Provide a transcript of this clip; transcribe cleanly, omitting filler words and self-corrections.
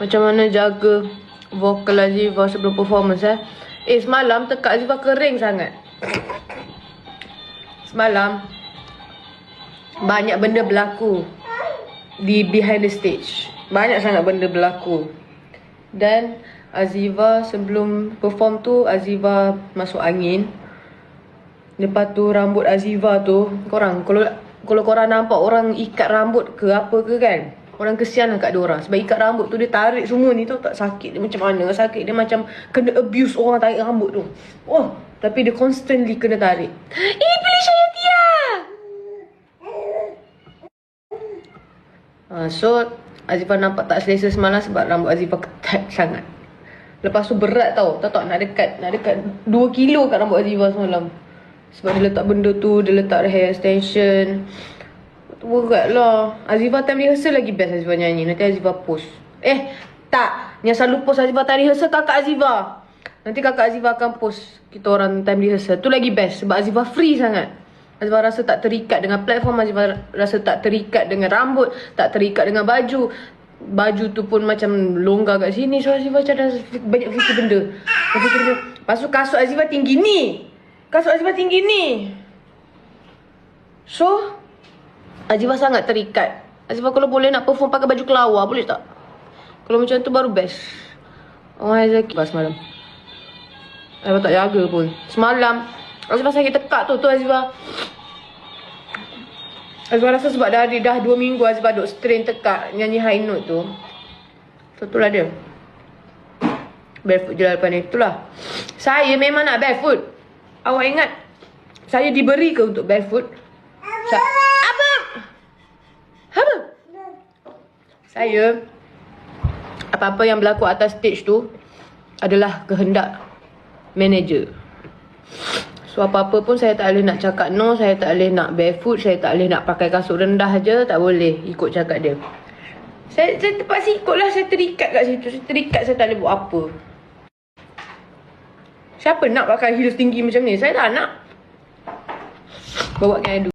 Macam mana jaga vokal Aziva sebelum performance semalam tekak Aziva kering sangat. Semalam banyak benda berlaku di behind the stage. Banyak sangat benda berlaku. Dan Aziva sebelum perform tu, Aziva masuk angin. Lepas tu rambut Aziva tu, korang kalau korang nampak orang ikat rambut ke apa ke kan, orang kesian lah kat diorang. Sebab ikat rambut tu dia tarik semua ni tu, tak sakit dia macam mana. Sakit dia macam kena abuse orang tarik rambut tu. Oh, tapi dia constantly kena tarik. Ini pilih saya Tia. So Aziva nampak tak selesa semalam sebab rambut Aziva ketat sangat. Lepas tu berat tau. Tahu tak nak dekat 2 kilo kat rambut Aziva semalam. Sebab dia letak benda tu, dia letak hair extension. Berat lah. Aziva time rehearsal lagi best Aziva nyanyi. Nanti Aziva post. Tak. Yang selalu post Aziva time rehearsal kakak Aziva. Nanti kakak Aziva akan post kita orang time rehearsal. Tu lagi best sebab Aziva free sangat. Aziva rasa tak terikat dengan platform. Aziva rasa tak terikat dengan rambut. Tak terikat dengan baju. Baju tu pun macam longgar kat sini. So Aziva macam dah banyak fikir benda. Lepas tu kasut Aziva tinggi ni. So Aziva sangat terikat. Aziva kalau boleh nak perform pakai baju kelawar, boleh tak? Kalau macam tu baru best. Oh Aziva semalam Aziva tak jaga pun. Semalam Aziva sakit tekak tu Aziva rasa sebab dah 2 minggu Aziva duk strain tekak nyanyi high note tu. So itulah dia. Barefoot je lah lepas ni. Itulah. Saya memang nak barefoot. Awak ingat saya diberi ke untuk barefoot? Apa? Saya apa-apa yang berlaku atas stage tu adalah kehendak manager. So apa-apa pun saya tak boleh nak cakap no. Saya tak boleh nak barefoot. Saya tak boleh nak pakai kasut rendah je. Tak boleh ikut cakap dia. Saya terpaksa ikut lah. Saya terikat kat situ. Saya tak boleh buat apa. Siapa nak pakai heels tinggi macam ni? Saya tak nak. Bawa kan